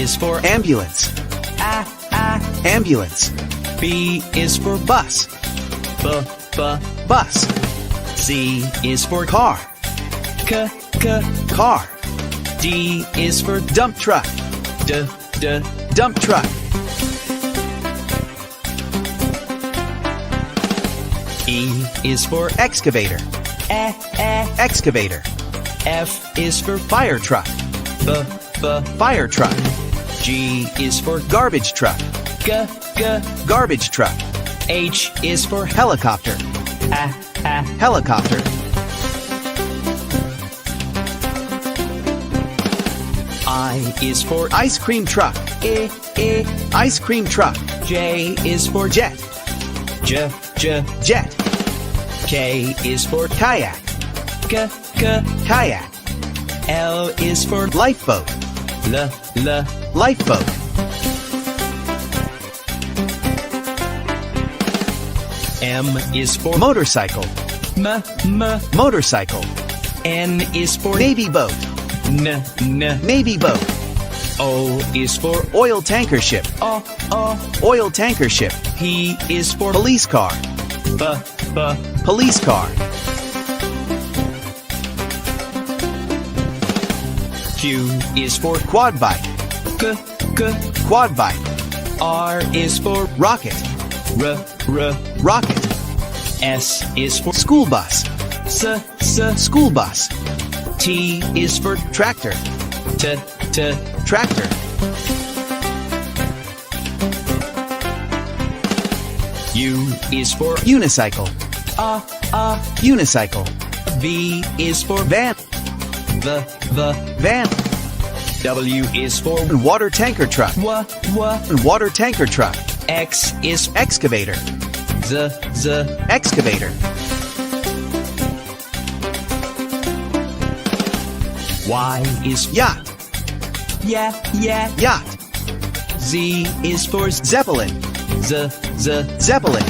is for ambulance. Ambulance. B is for Bus. Bus. C is for Car. Car. D is for Dump truck. Dump truck. E is for Excavator. Excavator. F is for Fire truck. Fire truck. G is for Garbage truck. Garbage truck. H is for Helicopter. Helicopter. I is for Ice cream truck. Ice cream truck. J is for Jet. Jet. K is for Kayak. Kayak. L is for Lifeboat. Lifeboat. M is for Motorcycle. Motorcycle. N is for Navy boat. Navy boat. O is for Oil tanker ship. Oil tanker ship. P is for Police car. Police car. Q is for Quad bike. Quad bike. R is for Rocket. Rocket. S is for School bus. School bus. T is for Tractor. Tractor. U is for Unicycle. Unicycle. V is for Van. Van. W is for Water tanker truck. Water tanker truck. X is Excavator. Excavator. Y is Yacht. Yacht. Z is for Zeppelin. Zeppelin.